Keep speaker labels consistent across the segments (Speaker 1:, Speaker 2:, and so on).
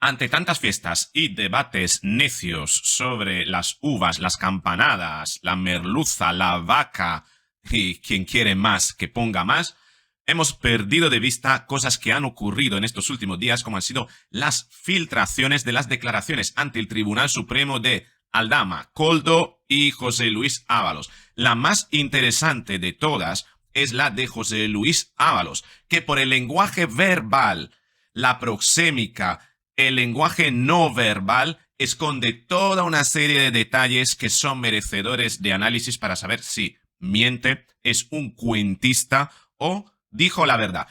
Speaker 1: Ante tantas fiestas y debates necios sobre las uvas, las campanadas, la merluza, la vaca y quien quiere más que ponga más, hemos perdido de vista cosas que han ocurrido en estos últimos días, como han sido las filtraciones de las declaraciones ante el Tribunal Supremo de Aldama, Koldo y José Luis Ábalos. La más interesante de todas es la de José Luis Ábalos, que por el lenguaje verbal, la proxémica, el lenguaje no verbal esconde toda una serie de detalles que son merecedores de análisis para saber si miente, es un cuentista o dijo la verdad.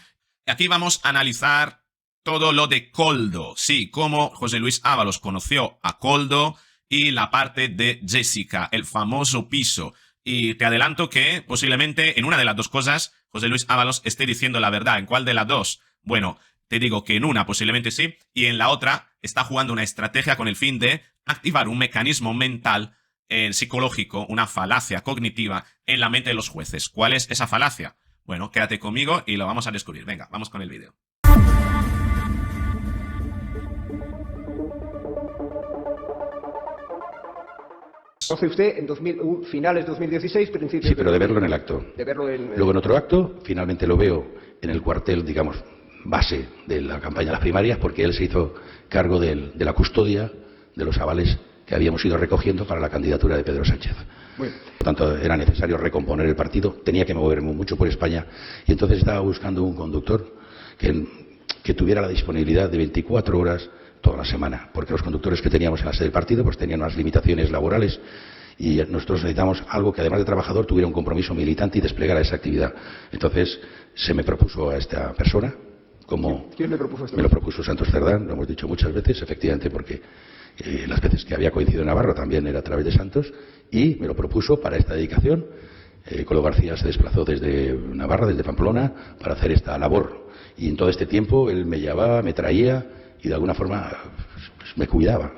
Speaker 1: Aquí vamos a analizar todo lo de Koldo, sí, cómo José Luis Ábalos conoció a Koldo y la parte de Jessica, el famoso piso. Y te adelanto que posiblemente en una de las dos cosas José Luis Ábalos esté diciendo la verdad. ¿En cuál de las dos? Bueno, te digo que en una posiblemente sí, y en la otra está jugando una estrategia con el fin de activar un mecanismo mental psicológico, una falacia cognitiva en la mente de los jueces. ¿Cuál es esa falacia? Bueno, quédate conmigo y lo vamos a descubrir. Venga, vamos con el vídeo.
Speaker 2: Conoce usted en finales de 2016, principios
Speaker 3: Sí, pero de verlo en el acto.
Speaker 2: De verlo en...
Speaker 3: Luego en otro acto, finalmente lo veo en el cuartel, digamos, base de la campaña de las primarias, porque él se hizo cargo de la custodia de los avales que habíamos ido recogiendo para la candidatura de Pedro Sánchez.
Speaker 2: Bueno.
Speaker 3: Por tanto, era necesario recomponer el partido, tenía que moverme mucho por España, y entonces estaba buscando un conductor que tuviera la disponibilidad de 24 horas toda la semana, porque los conductores que teníamos en la sede del partido pues tenían unas limitaciones laborales y nosotros necesitamos algo que además de trabajador tuviera un compromiso militante y desplegara esa actividad. Entonces se me propuso a esta persona, como
Speaker 2: ¿Quién le propuso esto?
Speaker 3: Me lo propuso Santos Cerdán, lo hemos dicho muchas veces, efectivamente, porque las veces que había coincidido en Navarra también era a través de Santos, y me lo propuso para esta dedicación. Colo García se desplazó desde Navarra, desde Pamplona, para hacer esta labor, y en todo este tiempo él me llevaba, me traía y de alguna forma pues, me cuidaba.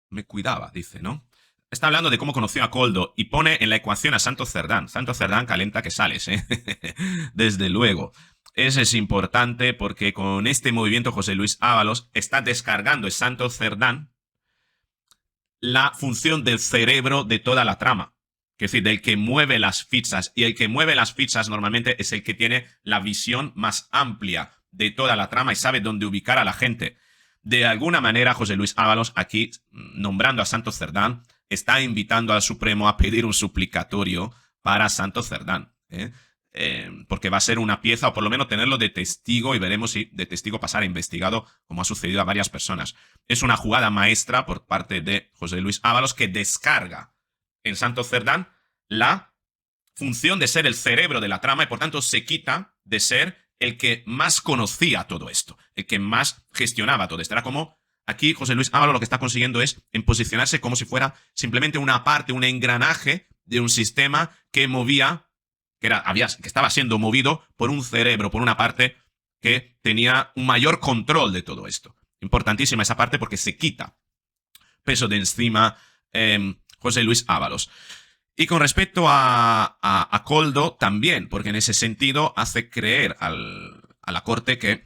Speaker 1: Me cuidaba, dice, ¿no? Está hablando de cómo conoció a Koldo y pone en la ecuación a Santos Cerdán. Santos Cerdán calenta que sales, ¿eh? Desde luego. Eso es importante porque con este movimiento José Luis Ábalos está descargando en Santos Cerdán la función del cerebro de toda la trama. Es decir, del que mueve las fichas. Y el que mueve las fichas normalmente es el que tiene la visión más amplia de toda la trama y sabe dónde ubicar a la gente. De alguna manera, José Luis Ábalos, aquí, nombrando a Santos Cerdán, está invitando al Supremo a pedir un suplicatorio para Santos Cerdán. Porque va a ser una pieza, o por lo menos tenerlo de testigo, y veremos si de testigo pasar a investigado, como ha sucedido a varias personas. Es una jugada maestra por parte de José Luis Ábalos que descarga en Santos Cerdán la función de ser el cerebro de la trama y por tanto se quita de ser el que más conocía todo esto, el que más gestionaba todo esto. Era como aquí José Luis Ábalos lo que está consiguiendo es en posicionarse como si fuera simplemente una parte, un engranaje de un sistema que movía, que estaba siendo movido por un cerebro, por una parte que tenía un mayor control de todo esto. Importantísima esa parte porque se quita peso de encima José Luis Ábalos. Y con respecto a Koldo también, porque en ese sentido hace creer a la corte que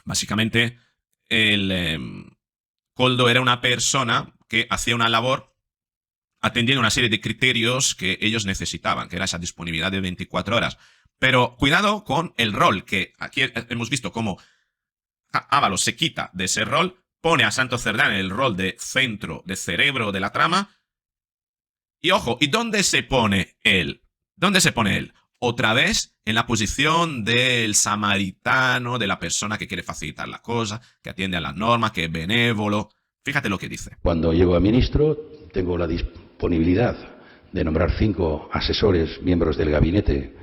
Speaker 1: básicamente Koldo era una persona que hacía una labor atendiendo una serie de criterios que ellos necesitaban, que era esa disponibilidad de 24 horas. Pero cuidado con el rol, que aquí hemos visto cómo Ábalos se quita de ese rol, pone a Santos Cerdán en el rol de centro, de cerebro de la trama. Y ojo, ¿y dónde se pone él? ¿Dónde se pone él? Otra vez en la posición del samaritano, de la persona que quiere facilitar la cosa, que atiende a las normas, que es benévolo. Fíjate lo que dice.
Speaker 3: Cuando llego a ministro, tengo la disponibilidad de nombrar 5 asesores, miembros del gabinete,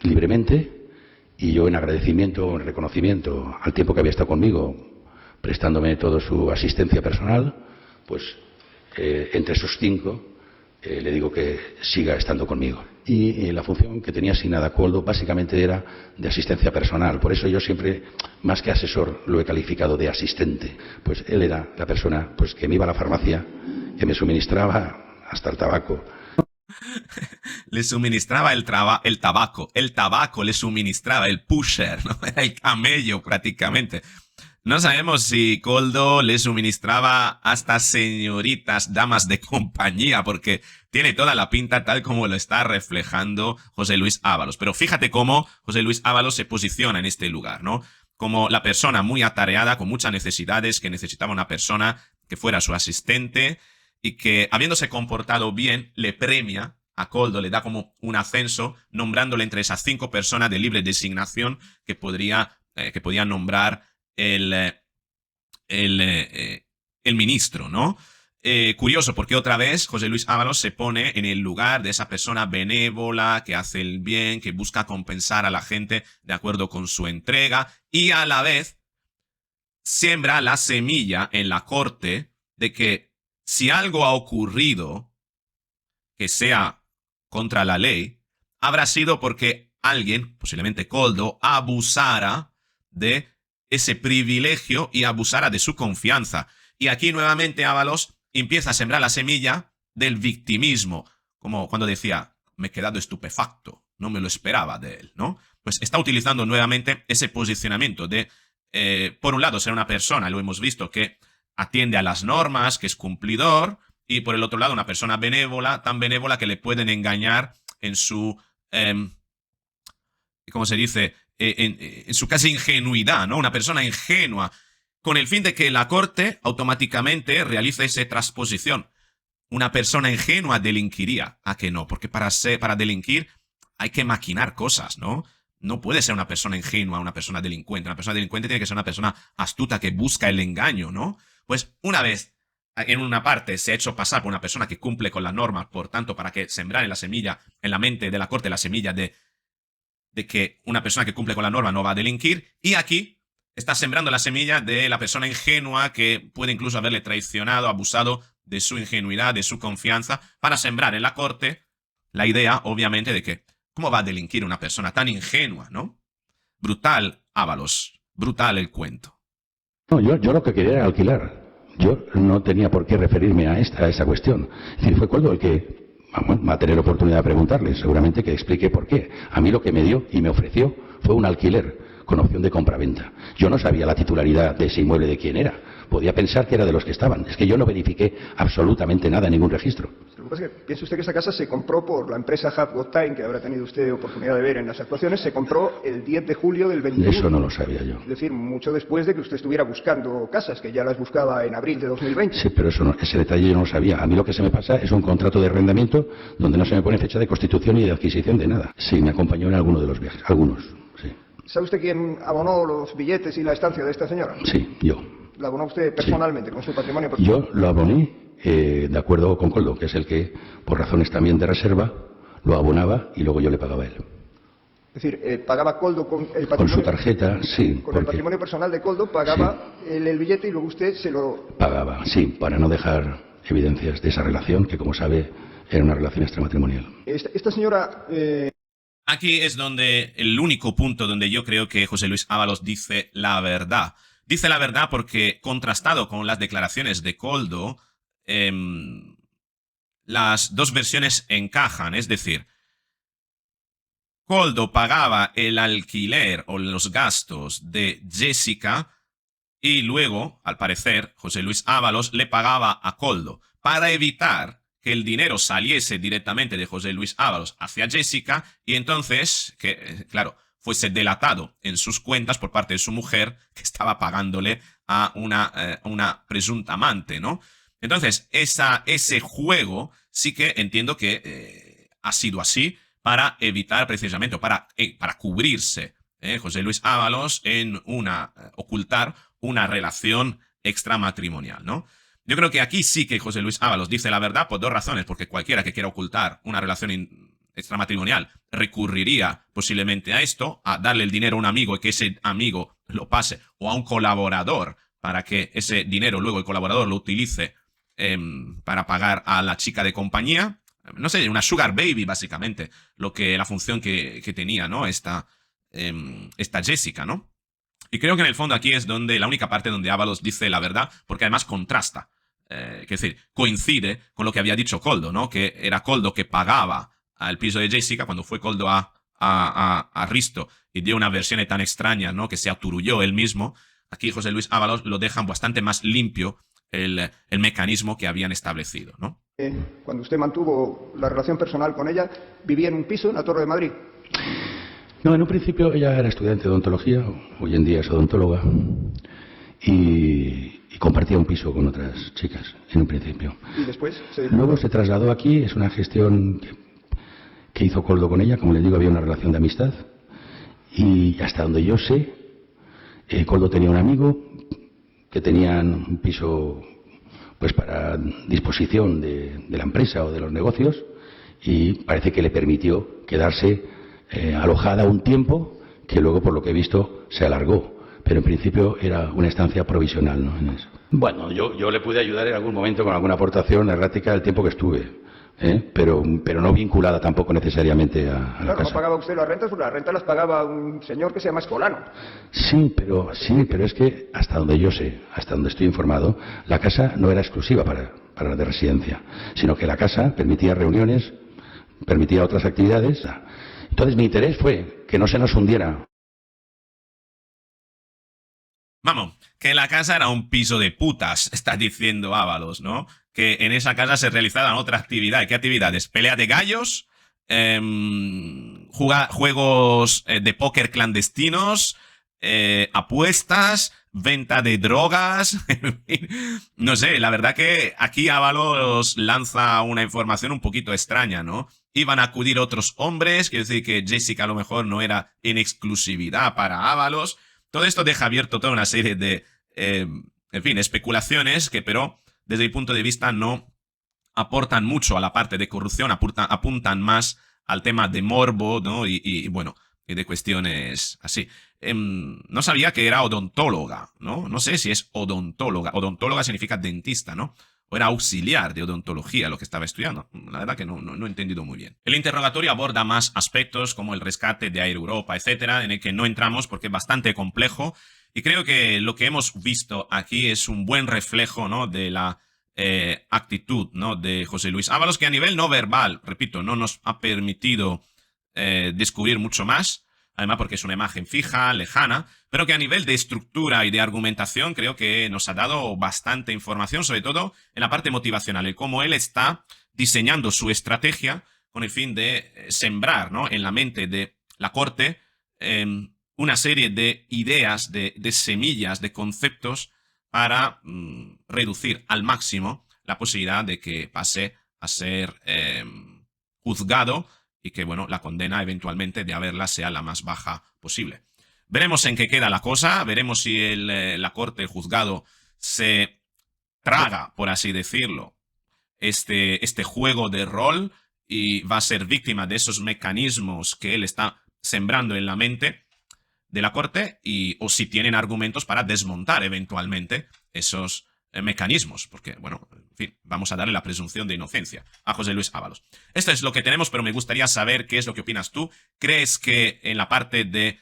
Speaker 3: libremente, y yo en agradecimiento, en reconocimiento al tiempo que había estado conmigo, prestándome toda su asistencia personal, pues entre esos 5 le digo que siga estando conmigo. Y la función que tenía asignada a Koldo básicamente era de asistencia personal. Por eso yo siempre, más que asesor, lo he calificado de asistente. Pues él era la persona pues que me iba a la farmacia, que me suministraba hasta el tabaco.
Speaker 1: Le suministraba el tabaco le suministraba, el pusher, ¿no? Era el camello prácticamente. No sabemos si Koldo le suministraba hasta señoritas, damas de compañía, porque tiene toda la pinta tal como lo está reflejando José Luis Ábalos. Pero fíjate cómo José Luis Ábalos se posiciona en este lugar, ¿no? Como la persona muy atareada, con muchas necesidades, que necesitaba una persona que fuera su asistente y que, habiéndose comportado bien, le premia a Koldo, le da como un ascenso, nombrándole entre esas 5 personas de libre designación que podía nombrar el, el ministro, ¿no? Curioso, porque otra vez José Luis Ábalos se pone en el lugar de esa persona benévola, que hace el bien, que busca compensar a la gente de acuerdo con su entrega, y a la vez siembra la semilla en la corte de que si algo ha ocurrido que sea contra la ley, habrá sido porque alguien, posiblemente Koldo, abusara de ese privilegio y abusara de su confianza. Y aquí nuevamente Ábalos empieza a sembrar la semilla del victimismo, como cuando decía, me he quedado estupefacto, no me lo esperaba de él, ¿no? Pues está utilizando nuevamente ese posicionamiento de, por un lado, ser una persona, lo hemos visto, que atiende a las normas, que es cumplidor, y por el otro lado, una persona benévola, tan benévola que le pueden engañar en su, ¿cómo se dice? En su casi ingenuidad, ¿no? Una persona ingenua, con el fin de que la corte automáticamente realice esa transposición. Una persona ingenua delinquiría. ¿A que no? Porque para delinquir hay que maquinar cosas, ¿no? No puede ser una persona ingenua, una persona delincuente. Una persona delincuente tiene que ser una persona astuta que busca el engaño, ¿no? Pues una vez en una parte se ha hecho pasar por una persona que cumple con las normas, por tanto, para que sembrar en la semilla, en la mente de la corte, la semilla de que una persona que cumple con la norma no va a delinquir, y aquí está sembrando la semilla de la persona ingenua que puede incluso haberle traicionado, abusado de su ingenuidad, de su confianza, para sembrar en la corte la idea, obviamente, de que ¿cómo va a delinquir una persona tan ingenua, no? Brutal, Ábalos, brutal el cuento.
Speaker 3: No, yo lo que quería era alquilar. Yo no tenía por qué referirme a esa cuestión. Es decir, fue Koldo el que va a tener oportunidad de preguntarle, seguramente que explique por qué. A mí lo que me dio y me ofreció fue un alquiler con opción de compraventa. Yo no sabía la titularidad de ese inmueble de quién era. Podía pensar que era de los que estaban. Es que yo no verifiqué absolutamente nada en ningún registro.
Speaker 2: Lo que pasa es que piense usted que esa casa se compró por la empresa Have Got Time, que habrá tenido usted oportunidad de ver en las actuaciones, se compró el 10 de julio del 21.
Speaker 3: Eso no lo sabía yo.
Speaker 2: Es decir, mucho después de que usted estuviera buscando casas, que ya las buscaba en abril de 2020.
Speaker 3: Sí, pero eso no, ese detalle yo no lo sabía. A mí lo que se me pasa es un contrato de arrendamiento donde no se me pone fecha de constitución ni de adquisición de nada. Sí, me acompañó en alguno de los viajes, algunos, sí.
Speaker 2: ¿Sabe usted quién abonó los billetes y la estancia de esta señora?
Speaker 3: Sí, yo.
Speaker 2: ¿La abonó usted personalmente, con su patrimonio personal?
Speaker 3: Yo lo aboné de acuerdo con Koldo, que es el que, por razones también de reserva, lo abonaba y luego yo le pagaba a él.
Speaker 2: Es decir, pagaba Koldo con el patrimonio...
Speaker 3: Con su tarjeta, sí.
Speaker 2: Con el patrimonio personal de Koldo pagaba sí. el billete y luego usted se lo...
Speaker 3: Pagaba, sí, para no dejar evidencias de esa relación, que como sabe, era una relación extramatrimonial.
Speaker 2: Esta señora...
Speaker 1: Aquí es donde el único punto donde yo creo que José Luis Ábalos dice la verdad. Dice la verdad porque, contrastado con las declaraciones de Koldo, las dos versiones encajan. Es decir, Koldo pagaba el alquiler o los gastos de Jessica y luego, al parecer, José Luis Ábalos le pagaba a Koldo para evitar que el dinero saliese directamente de José Luis Ábalos hacia Jessica y entonces, que claro, fuese delatado en sus cuentas por parte de su mujer que estaba pagándole a una presunta amante, ¿no? Entonces, ese juego sí que entiendo que ha sido así para evitar precisamente, o para cubrirse José Luis Ábalos en ocultar una relación extramatrimonial, ¿no? Yo creo que aquí sí que José Luis Ábalos dice la verdad por dos razones, porque cualquiera que quiera ocultar una relación extramatrimonial recurriría posiblemente a esto, a darle el dinero a un amigo y que ese amigo lo pase, o a un colaborador para que ese dinero luego el colaborador lo utilice para pagar a la chica de compañía. No sé, una sugar baby básicamente, la función que tenía, ¿no? Esta Jessica, ¿no? Y creo que en el fondo aquí es donde la única parte donde Ábalos dice la verdad, porque además contrasta, es decir, coincide con lo que había dicho Koldo, ¿no? Que era Koldo que pagaba al piso de Jessica cuando fue Koldo a Risto y dio una versión tan extraña, ¿no? Que se aturulló él mismo. aquí José Luis Ábalos lo dejan bastante más limpio el mecanismo que habían establecido, ¿no?
Speaker 2: Cuando usted mantuvo la relación personal con ella, ¿vivía en un piso en la Torre de Madrid?
Speaker 3: No, en un principio ella era estudiante de odontología, hoy en día es odontóloga, y compartía un piso con otras chicas, en un principio.
Speaker 2: ¿Y después?
Speaker 3: Luego se trasladó aquí, es una gestión que hizo Koldo con ella, como les digo, había una relación de amistad, y hasta donde yo sé, Koldo tenía un amigo que tenían un piso pues para disposición de la empresa o de los negocios, y parece que le permitió quedarse alojada un tiempo que luego, por lo que he visto, se alargó. Pero en principio era una estancia provisional, ¿no? En eso. Bueno, yo le pude ayudar en algún momento con alguna aportación errática del tiempo que estuve, pero no vinculada tampoco necesariamente a la
Speaker 2: claro,
Speaker 3: casa.
Speaker 2: no pagaba usted las rentas, porque las rentas las pagaba un señor que se llama Escolano.
Speaker 3: Sí, pero es que hasta donde yo sé, hasta donde estoy informado, la casa no era exclusiva para la de residencia, sino que la casa permitía reuniones, permitía otras actividades. Entonces mi interés fue que no se nos hundiera.
Speaker 1: Vamos, que la casa era un piso de putas, está diciendo Ábalos, ¿no? Que en esa casa se realizaban otras actividades. ¿Qué actividades? Pelea de gallos, juegos de póker clandestinos, apuestas, venta de drogas, en fin. No sé, la verdad que aquí Ábalos lanza una información un poquito extraña, ¿no? Iban a acudir otros hombres, quiere decir que Jessica a lo mejor no era en exclusividad para Ábalos. Todo esto deja abierto toda una serie de, en fin, especulaciones que, pero, desde mi punto de vista, no aportan mucho a la parte de corrupción, apuntan más al tema de morbo, ¿no? Bueno, y de cuestiones así. No sabía que era odontóloga, ¿no? No sé si es odontóloga. Odontóloga significa dentista, ¿no? O era auxiliar de odontología lo que estaba estudiando. La verdad que no he entendido muy bien. El interrogatorio aborda más aspectos como el rescate de Air Europa, etcétera, en el que no entramos porque es bastante complejo. Y creo que lo que hemos visto aquí es un buen reflejo, ¿no? De la actitud, ¿no? De José Luis Ábalos, que a nivel no verbal, repito, no nos ha permitido descubrir mucho más. Además porque es una imagen fija, lejana, pero que a nivel de estructura y de argumentación creo que nos ha dado bastante información, sobre todo en la parte motivacional, en cómo él está diseñando su estrategia con el fin de sembrar, ¿no? En la mente de la corte una serie de ideas, de semillas, de conceptos para reducir al máximo la posibilidad de que pase a ser juzgado y que, bueno, la condena eventualmente de haberla sea la más baja posible. Veremos en qué queda la cosa, veremos si la corte, el juzgado, se traga, por así decirlo, este juego de rol y va a ser víctima de esos mecanismos que él está sembrando en la mente de la corte o si tienen argumentos para desmontar eventualmente esos mecanismos, porque, bueno, en fin, vamos a darle la presunción de inocencia a José Luis Ábalos. Esto es lo que tenemos, pero me gustaría saber qué es lo que opinas tú. ¿Crees que en la parte de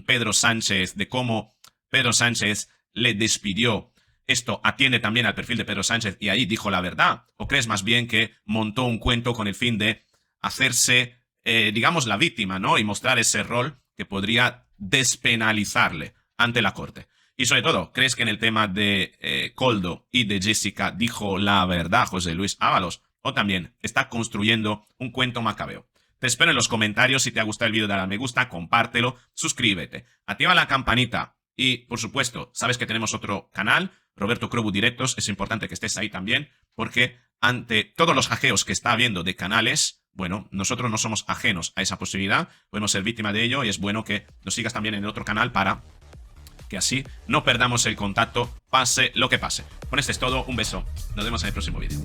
Speaker 1: Pedro Sánchez, de cómo Pedro Sánchez le despidió, esto atiende también al perfil de Pedro Sánchez y ahí dijo la verdad? ¿O crees más bien que montó un cuento con el fin de hacerse, digamos, la víctima, ¿no? Y mostrar ese rol que podría despenalizarle ante la corte? Y sobre todo, ¿crees que en el tema de Koldo y de Jessica dijo la verdad José Luis Ábalos? ¿O también está construyendo un cuento macabeo? Te espero en los comentarios. Si te ha gustado el vídeo, dale a me gusta, compártelo, suscríbete, activa la campanita y, por supuesto, sabes que tenemos otro canal, Roberto Crobu Directos. Es importante que estés ahí también porque ante todos los hackeos que está habiendo de canales, bueno, nosotros no somos ajenos a esa posibilidad, podemos ser víctima de ello y es bueno que nos sigas también en el otro canal para que así no perdamos el contacto, pase lo que pase. Con esto es todo, un beso, nos vemos en el próximo vídeo.